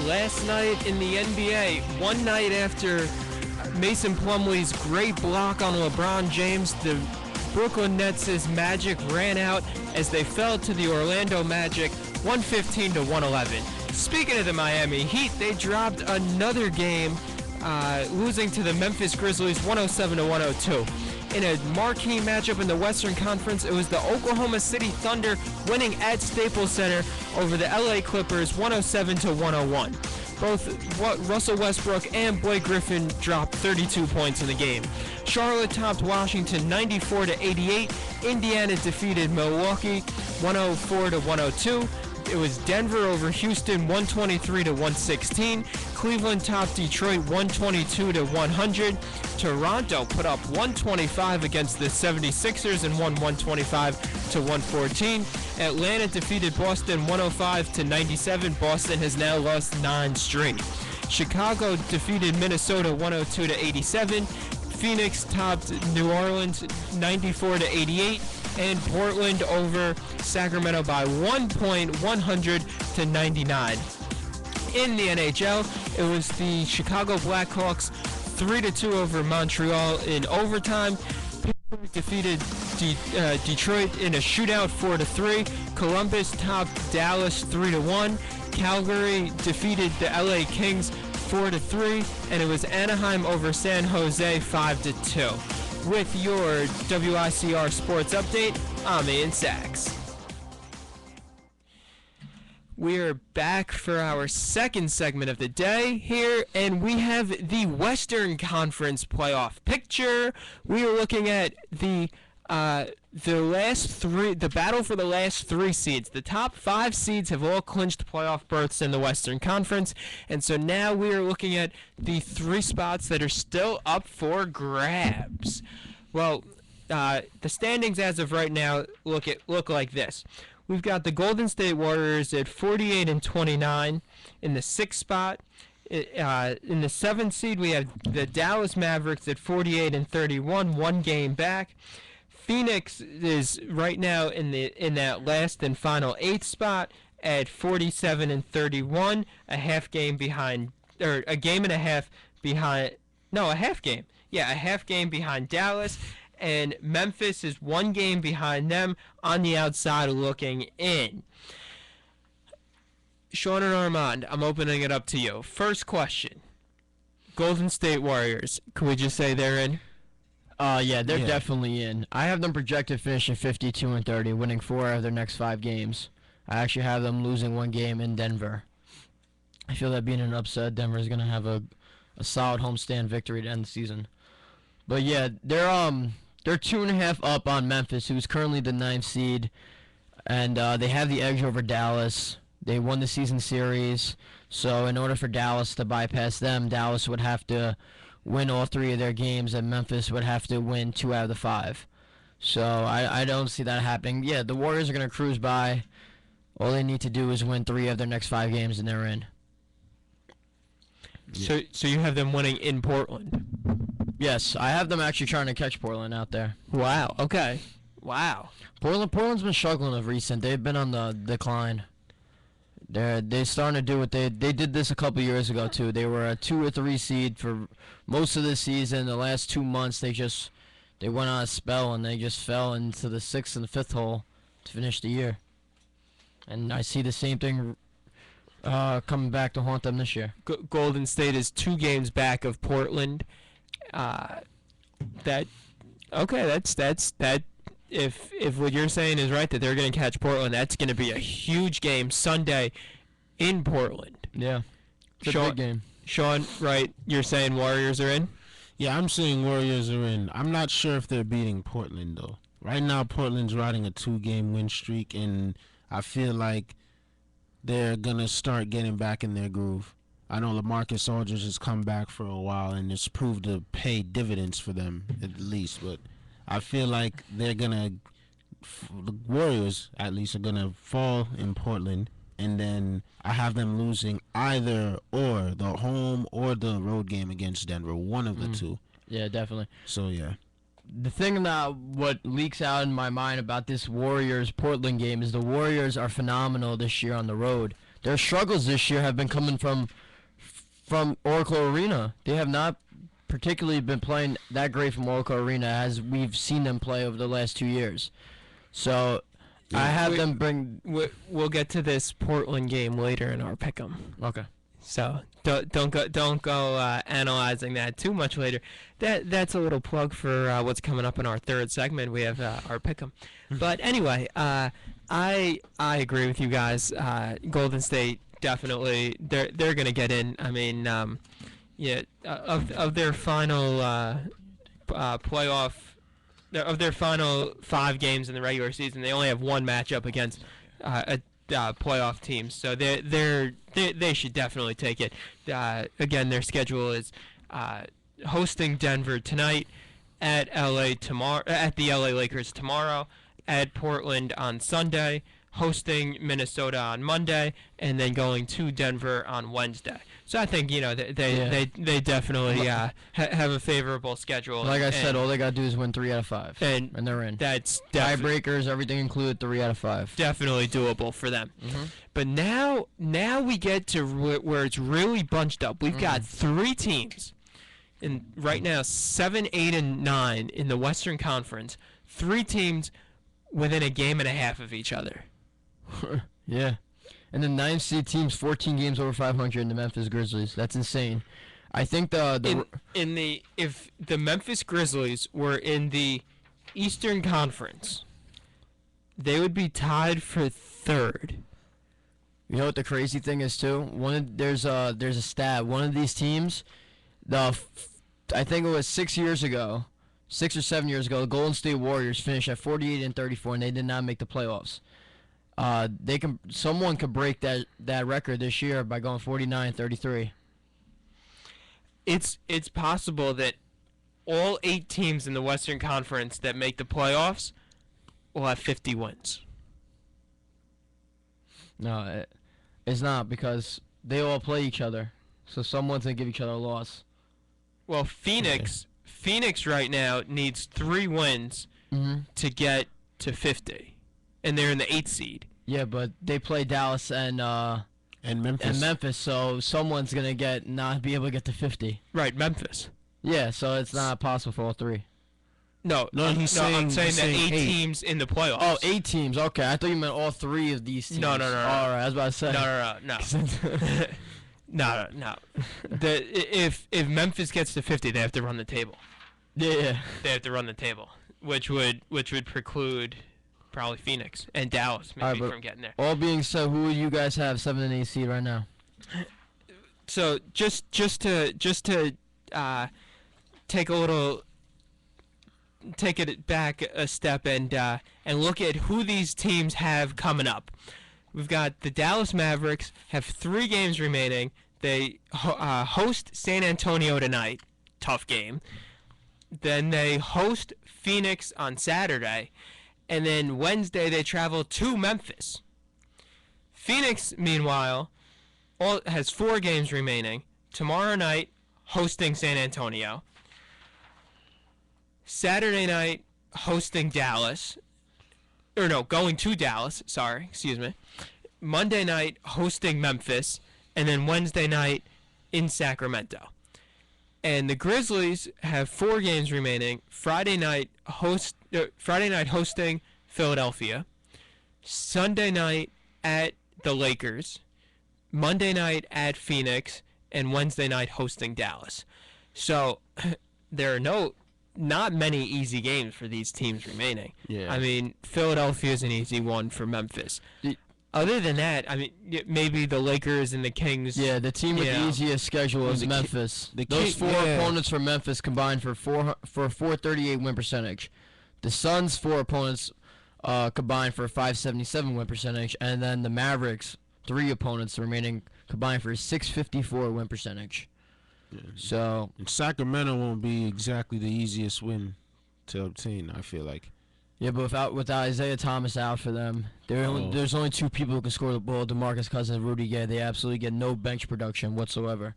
last night in the NBA, one night after Mason Plumlee's great block on LeBron James, the Brooklyn Nets' Magic ran out as they fell to the Orlando Magic 115 to 111. Speaking of the Miami Heat, they dropped another game, losing to the Memphis Grizzlies 107 to 102. In a marquee matchup in the Western Conference, it was the Oklahoma City Thunder winning at Staples Center over the LA Clippers 107 to 101. Both Russell Westbrook and Blake Griffin dropped 32 points in the game. Charlotte topped Washington 94 to 88. Indiana defeated Milwaukee 104 to 102. It was Denver over Houston 123 to 116. Cleveland topped Detroit 122 to 100. Toronto put up 125 against the 76ers and won 125 to 114. Atlanta defeated Boston 105 to 97. Boston has now lost 9 straight. Chicago defeated Minnesota 102 to 87. Phoenix topped New Orleans 94 to 88. And Portland over Sacramento by 1 point, 100 to 99. In the NHL, it was the Chicago Blackhawks 3-2 over Montreal in overtime. Pittsburgh defeated Detroit in a shootout 4-3. Columbus topped Dallas 3-1. Calgary defeated the LA Kings 4-3, and it was Anaheim over San Jose 5-2. With your WICR Sports Update, I'm Ian Sachs. We're back for our second segment of the day here, and we have the Western Conference playoff picture. We are looking at the battle for the last 3 seeds. The top 5 seeds have all clinched playoff berths in the Western Conference, and so now we are looking at the 3 spots that are still up for grabs. Well, the standings as of right now look like this. We've got the Golden State Warriors at 48 and 29 in the 6th spot. In the 7th seed, we have the Dallas Mavericks at 48 and 31, 1 game back. Phoenix is right now in that last and final 8th spot at 47 and 31, a half game behind, or a game and a half behind. No, a half game. Yeah, a half game behind Dallas. And Memphis is 1 game behind them on the outside looking in. Sean and Armand, I'm opening it up to you. First question. Golden State Warriors, can we just say they're in? Yeah, they're definitely in. I have them projected finishing 52 and 30, winning 4 of their next 5 games. I actually have them losing 1 game in Denver. I feel that being an upset, Denver is going to have a solid homestand victory to end the season. But yeah, they're 2.5 up on Memphis, who's currently the 9th seed, and they have the edge over Dallas. They won the season series, so in order for Dallas to bypass them, Dallas would have to win all 3 of their games, and Memphis would have to win 2 out of the 5. So I don't see that happening. Yeah, the Warriors are going to cruise by. All they need to do is win 3 of their next 5 games, and they're in. So you have them winning in Portland? Yes, I have them actually trying to catch Portland out there. Wow, okay. Wow. Portland's been struggling of recent. They've been on the decline. They're starting to do what they did this a couple years ago too. They were a 2 or 3 seed for most of the season. The last 2 months they went on a spell and they just fell into the 6th and 5th hole to finish the year. And I see the same thing coming back to haunt them this year. Golden State is 2 games back of Portland. That if what you're saying is right, that they're going to catch Portland, that's going to be a huge game Sunday in Portland. Yeah, it's a big game. Sean, right, you're saying Warriors are in? Yeah, I'm saying Warriors are in. I'm not sure if they're beating Portland, though. Right now, Portland's riding a 2-game win streak, and I feel like they're going to start getting back in their groove. I know LaMarcus Aldridge has come back for a while, and it's proved to pay dividends for them, at least. But I feel like they're going to, the Warriors, at least, are going to fall in Portland. And then I have them losing either or the home or the road game against Denver, one of the 2. Yeah, definitely. So, yeah. The thing that what leaks out in my mind about this Warriors-Portland game is the Warriors are phenomenal this year on the road. their struggles this year have been coming from Oracle Arena. They have not particularly been playing that great from Oracle Arena as we've seen them play over the last 2 years. So I have them bring. We'll get to this Portland game later in our pick'em. Okay. So don't go analyzing that too much later. That's a little plug for what's coming up in our third segment. We have our pick'em. But anyway, I agree with you guys. Golden State definitely they're gonna get in. I mean, of their final playoff. Of their final 5 games in the regular season, they only have one matchup against a playoff team, so they should definitely take it. Again, their schedule is hosting Denver tonight, at LA tomorrow, at the LA Lakers tomorrow, at Portland on Sunday, hosting Minnesota on Monday, and then going to Denver on Wednesday. So I think they definitely have a favorable schedule. Like I said, all they got to do is win 3 out of 5, and they're in. That's tiebreakers, everything included, 3 out of 5. Definitely doable for them. Mm-hmm. But now we get to where it's really bunched up. We've got 3 teams, and right now 7, 8, and 9 in the Western Conference. 3 teams within a game and a half of each other. Yeah. And the 9 seed teams 14 games over 500 in the Memphis Grizzlies. That's insane. I think if the Memphis Grizzlies were in the Eastern Conference, they would be tied for 3rd. You know what the crazy thing is too? There's a stat. One of these teams, I think it was 6 years ago, 6 or 7 years ago, the Golden State Warriors finished at 48-34, and they did not make the playoffs. Someone could break that record this year by going 49-33. It's possible that all 8 teams in the Western Conference that make the playoffs will have 50 wins. No, it's not, because they all play each other, so someone's gonna give each other a loss. Well, Phoenix right now needs 3 wins to get to 50. And they're in the 8th seed. Yeah, but they play Dallas and Memphis, so someone's gonna not be able to get to 50. Right, Memphis. Yeah, so it's not possible for all 3. No, I'm saying that 8 teams in the playoffs. Oh, 8 teams. Okay, I thought you meant all 3 of these teams. No. All right, I was about to say. No. If Memphis gets to 50, they have to run the table. Yeah. They have to run the table, which would preclude probably Phoenix and Dallas maybe from getting there. All being said, who do you guys have 7 and 8 seed right now? So just to take it back a step and look at who these teams have coming up. We've got the Dallas Mavericks have 3 games remaining. They host San Antonio tonight. Tough game. Then they host Phoenix on Saturday. And then Wednesday they travel to Memphis. Phoenix, meanwhile, has 4 games remaining. Tomorrow night, hosting San Antonio. Saturday night, hosting Dallas. Going to Dallas. Sorry, excuse me. Monday night, hosting Memphis. And then Wednesday night in Sacramento. And the Grizzlies have 4 games remaining. Friday night hosting Philadelphia. Sunday night at the Lakers. Monday night at Phoenix. And Wednesday night hosting Dallas. So there are not many easy games for these teams remaining. Yeah. I mean, Philadelphia is an easy one for Memphis. Other than that, I mean, maybe the Lakers and the Kings. Yeah, the team with the easiest schedule is Memphis. Those 4 opponents for Memphis combined for 438 win percentage. The Suns' 4 opponents combined for 577 win percentage, and then the Mavericks' 3 opponents remaining combined for 654 win percentage. Yeah. So and Sacramento won't be exactly the easiest win to obtain, I feel like. Yeah, but with Isaiah Thomas out for them, there's only 2 people who can score the ball: DeMarcus Cousins and Rudy Gay. They absolutely get no bench production whatsoever.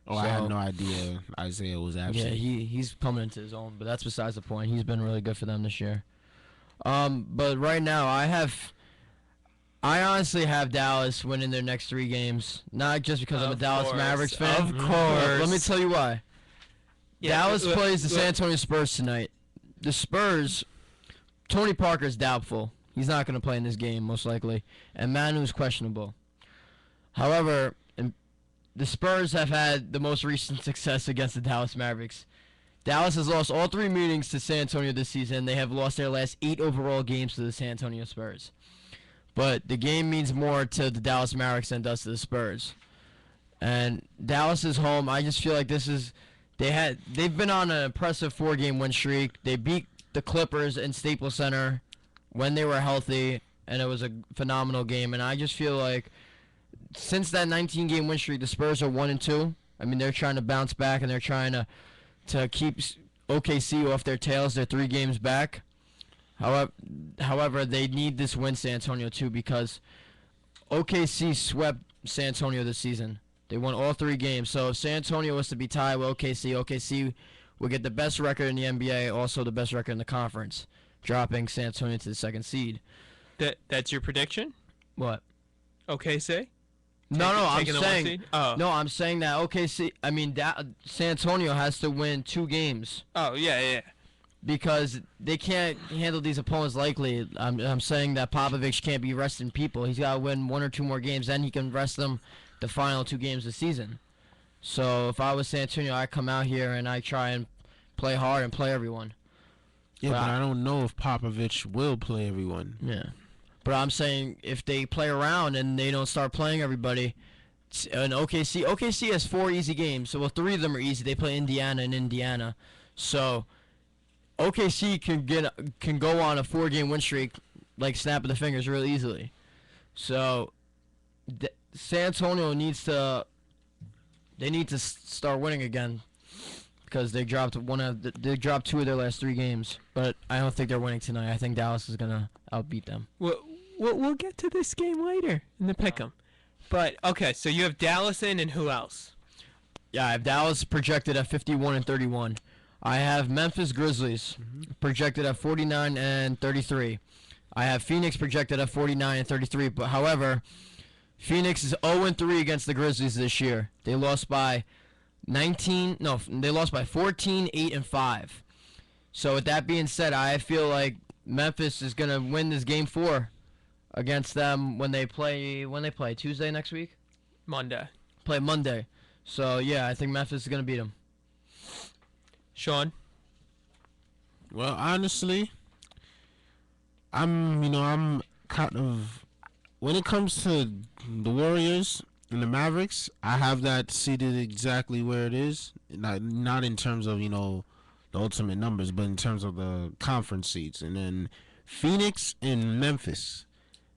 Oh, I had no idea Isaiah was absent. Yeah, he's coming into his own, but that's besides the point. He's been really good for them this year. But right now, I I honestly have Dallas winning their next 3 games, not just because I'm a Dallas Mavericks fan. Of course. Let me tell you why. Yeah, Dallas plays the San Antonio Spurs tonight. The Spurs, Tony Parker's doubtful. He's not going to play in this game, most likely. And Manu's questionable. However, the Spurs have had the most recent success against the Dallas Mavericks. Dallas has lost all 3 meetings to San Antonio this season. They have lost their last 8 overall games to the San Antonio Spurs. But the game means more to the Dallas Mavericks than it does to the Spurs. And Dallas is home. I just feel like they've been on an impressive 4-game win streak. They beat the Clippers in Staples Center when they were healthy, and it was a phenomenal game. And I just feel like since that 19-game win streak, the Spurs are 1-2. I mean, they're trying to bounce back, and they're trying to keep OKC off their tails. They're 3 games back. However, they need this win, San Antonio, too, because OKC swept San Antonio this season. They won all 3 games. So if San Antonio was to be tied with OKC will get the best record in the NBA, also the best record in the conference, dropping San Antonio to the 2nd seed. That's your prediction? What? Okay, say? I'm taking the 1 saying seed? Oh. no. I'm saying that San Antonio has to win 2 games. Oh, yeah. Because they can't handle these opponents lightly. I'm saying that Popovich can't be resting people. He's got to win 1 or 2 more games, then he can rest them the final 2 games of the season. So if I was San Antonio, I'd come out here and I try and play hard and play everyone. Yeah, but I don't know if Popovich will play everyone. Yeah. But I'm saying if they play around and they don't start playing everybody, and OKC has 4 easy games. So 3 of them are easy. They play Indiana and Indiana. So OKC can go on a 4-game win streak like snap of the fingers really easily. So San Antonio needs to start winning again because they dropped 2 of their last 3 games. But I don't think they're winning tonight. I think Dallas is gonna outbeat them. We'll get to this game later in the pick'em. But okay, so you have Dallas in, and who else? Yeah, I have Dallas projected at 51-31. I have Memphis Grizzlies projected at 49-33. I have Phoenix projected at 49-33. But however, Phoenix is 0-3 against the Grizzlies this year. They lost by 14, 8-5. So with that being said, I feel like Memphis is gonna win this game 4 against them when they play Tuesday next week. Monday. Play Monday. So yeah, I think Memphis is gonna beat them. Sean? Well, honestly, I'm kind of, when it comes to the Warriors and the Mavericks, I have that seated exactly where it is. Not in terms of, the ultimate numbers, but in terms of the conference seats. And then Phoenix and Memphis,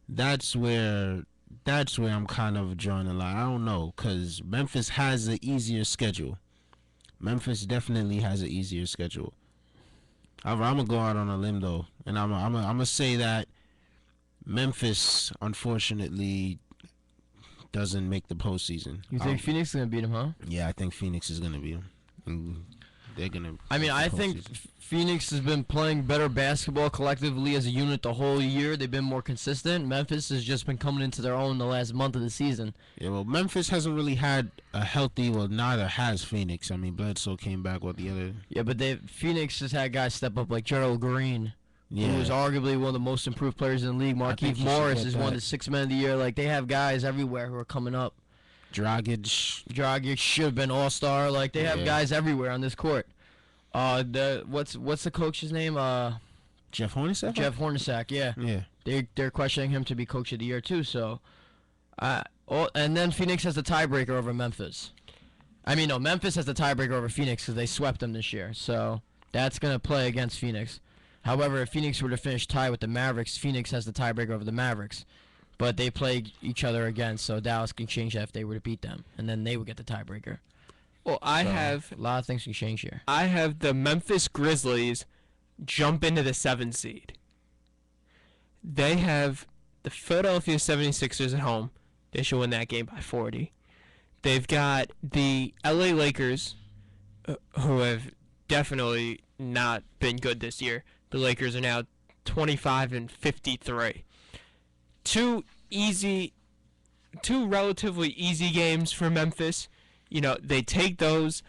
that's where I'm kind of drawing a line. I don't know, because Memphis has an easier schedule. Memphis definitely has an easier schedule. I'm gonna go out on a limb though, and I'm gonna say that Memphis unfortunately doesn't make the postseason. You think Phoenix is gonna beat them, huh? Yeah, I think Phoenix is gonna beat them. They're gonna. I think Phoenix has been playing better basketball collectively as a unit the whole year. They've been more consistent. Memphis has just been coming into their own the last month of the season. Yeah, well, Memphis hasn't really had a healthy. Well, neither has Phoenix. I mean, Bledsoe came back with the other. Yeah, but Phoenix has had guys step up like Gerald Green, who is arguably one of the most improved players in the league. Markieff Morris is one of the 6 men of the year. Like, they have guys everywhere who are coming up. Dragic should have been all-star. Like, they have guys everywhere on this court. What's the coach's name? Jeff Hornacek? Jeff Hornacek, yeah. Yeah. They're questioning him to be coach of the year too. So, and then Phoenix has the tiebreaker over Memphis. Memphis has the tiebreaker over Phoenix because they swept them this year. So that's gonna play against Phoenix. However, if Phoenix were to finish tied with the Mavericks, Phoenix has the tiebreaker over the Mavericks. But they play each other again, so Dallas can change that if they were to beat them, and then they would get the tiebreaker. Well, I have a lot of things can change here. I have the Memphis Grizzlies jump into the 7 seed. They have the Philadelphia 76ers at home. They should win that game by 40. They've got the LA Lakers, who have definitely not been good this year. The Lakers are now 25-53. Two easy, two relatively easy games for Memphis. You know, they take those,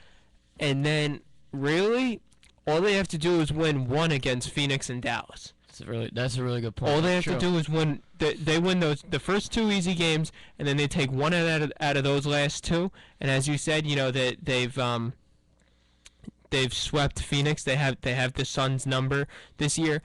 and then really all they have to do is win one against Phoenix and Dallas. That's a really good point. All they have to do is win. They win the first two easy games, and then they take one out of those last two. And as you said, you know that they've swept Phoenix. They have the Suns' number this year.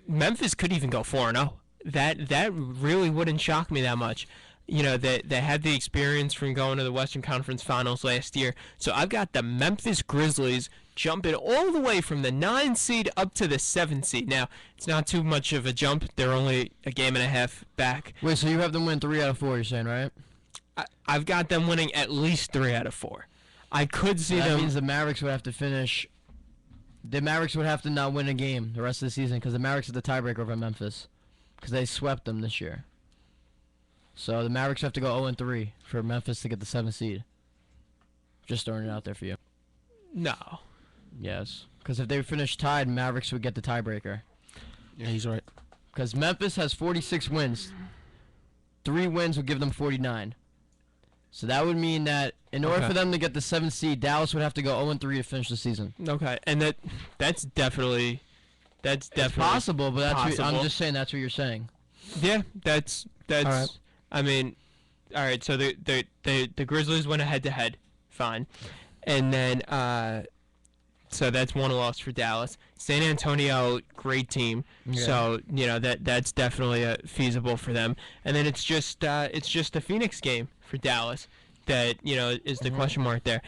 Memphis could even go 4-0. That really wouldn't shock me that much. You know, they had the experience from going to the Western Conference Finals last year. So I've got the Memphis Grizzlies jumping all the way from the 9 seed up to the 7 seed. Now, it's not too much of a jump. They're only a game and a half back. Wait, so you have them win 3 out of 4, you're saying, right? I've got them winning at least 3 out of 4. I could see them. That means the Mavericks would have to finish. The Mavericks would have to not win a game the rest of the season because the Mavericks are the tiebreaker over Memphis because they swept them this year. So the Mavericks have to go 0-3 for Memphis to get the 7th seed. Just throwing it out there for you. No. Yes. Because if they finish tied, Mavericks would get the tiebreaker. Yeah, he's right. Because Memphis has 46 wins. 3 wins would give them 49. So that would mean that in order for them to get the 7th seed, Dallas would have to go 0-3 to finish the season. Okay, and that's definitely it's possible, but possible. I'm just saying that's what you're saying. Yeah, that's. All right. I mean, all right. So the Grizzlies went head to head, fine, and then so that's one loss for Dallas. San Antonio, great team. Yeah. So you know that's definitely feasible for them. And then it's just the Phoenix game for Dallas that is the question mark there.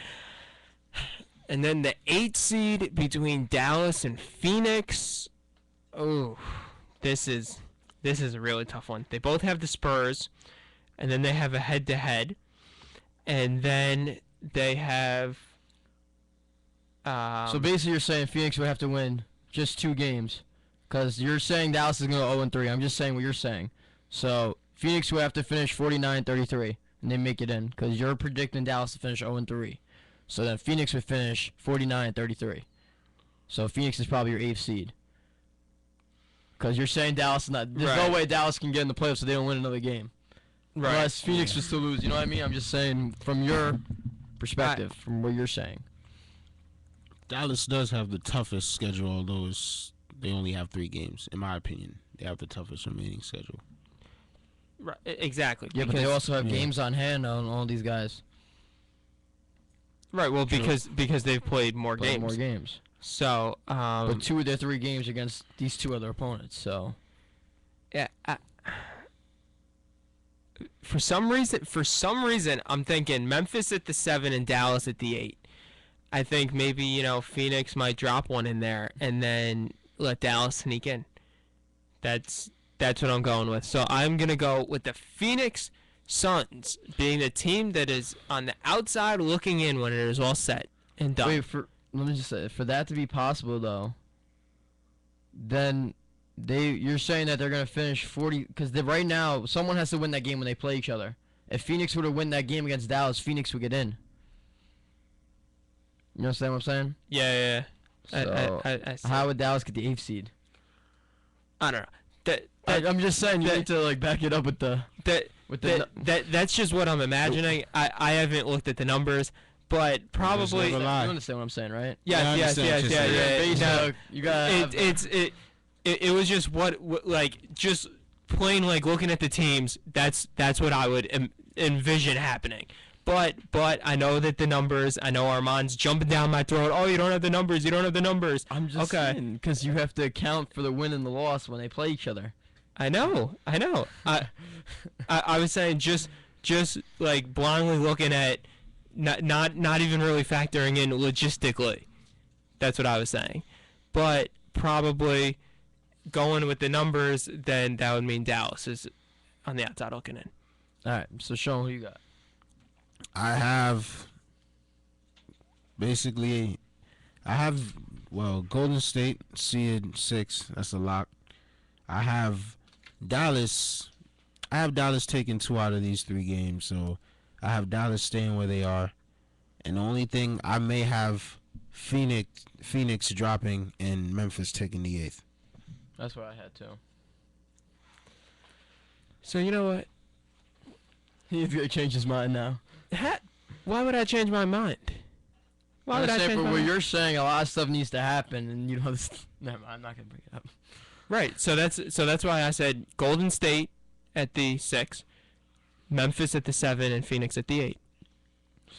And then the 8 seed between Dallas and Phoenix. Oh, this is a really tough one. They both have the Spurs, and then they have a head-to-head, and then they have. So basically, you're saying Phoenix would have to win just 2 games, because you're saying Dallas is going to go 0-3. I'm just saying what you're saying. So Phoenix would have to finish 49-33, and they make it in, because you're predicting Dallas to finish 0-3. So then Phoenix would finish 49-33. So Phoenix is probably your 8th seed. Because you're saying Dallas is not. There's no way Dallas can get in the playoffs so they don't win another game. Right. Unless Phoenix was to lose. You know what I mean? I'm just saying from your perspective, from what you're saying. Dallas does have the toughest schedule, although they only have 3 games. In my opinion, they have the toughest remaining schedule. Right. Exactly. Yeah, but they also have games on hand on all these guys. Right. Well, because they've played more games. So, but 2 of their 3 games against these 2 other opponents. So, yeah. For some reason, I'm thinking Memphis at the 7 and Dallas at the 8. I think maybe Phoenix might drop one in there and then let Dallas sneak in. That's what I'm going with. So I'm gonna go with the Phoenix Suns being the team that is on the outside looking in when it is all set and done. Wait, let me just say, for that to be possible, though, then you're saying that they're going to finish 40, because right now, someone has to win that game when they play each other. If Phoenix were to win that game against Dallas, Phoenix would get in. You understand what I'm saying? Yeah. So, I how would Dallas get the 8th seed? I don't know. I'm just saying you need to back it up with the... That's just what I'm imagining. I haven't looked at the numbers. But probably you understand what I'm saying, right? Yes. No, you got. It was just just plain looking at the teams. That's what I would envision happening. But I know that the numbers. I know Armand's jumping down my throat. Oh, you don't have the numbers. You don't have the numbers. I'm just saying because you have to account for the win and the loss when they play each other. I know. I was saying just blindly looking at. Not even really factoring in logistically. That's what I was saying. But probably going with the numbers, then that would mean Dallas is on the outside looking in. All right. So, Sean, who you got? I have Golden State, seed 6. That's a lock. I have Dallas. Taking 2 out of these 3 games, so I have Dallas staying where they are, and the only thing I may have Phoenix dropping and Memphis taking the 8th. That's what I had too. So you know what? He's gonna change his mind now. Why would I change my mind? Why would I change my what mind? you're saying, a lot of stuff needs to happen, and you know, never mind, I'm not gonna bring it up. Right. So that's why I said Golden State at the 6, Memphis at the 7, and Phoenix at the 8,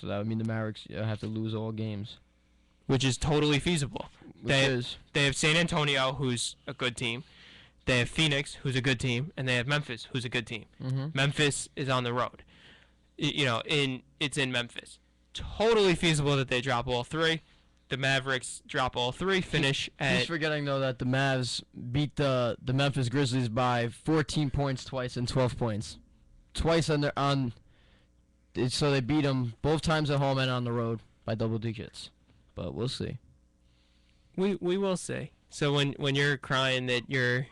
So that would mean the Mavericks have to lose all games. which is totally feasible. They have San Antonio, who's a good team. They have Phoenix, who's a good team, and they have Memphis, who's a good team. Mm-hmm. Memphis is on the road. It's in Memphis. Totally feasible that they drop all 3. The Mavericks drop all 3, finish at... He's forgetting, though, that the Mavs beat the Memphis Grizzlies by 14 points twice and 12 points. Twice so they beat them both times at home and on the road by double digits. But we'll see. We will see. So when you're crying that your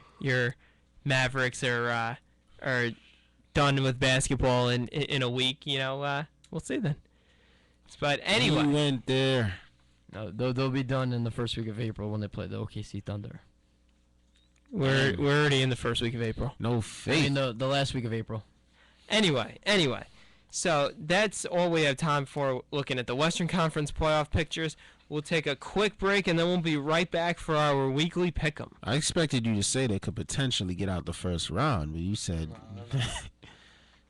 Mavericks are done with basketball in a week, we'll see then. But anyway, we went there. No, they'll be done in the first week of April when they play the OKC Thunder. we're already in the first week of April. No I faith. mean the last week of April. Anyway, so that's all we have time for looking at the Western Conference playoff pictures. We'll take a quick break, and then we'll be right back for our weekly pick'em. I expected you to say they could potentially get out the first round, but you said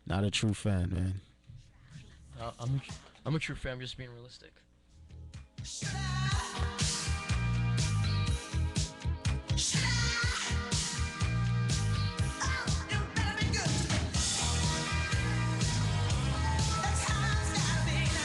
not a true fan, man. I'm a true fan. I'm just being realistic. Should I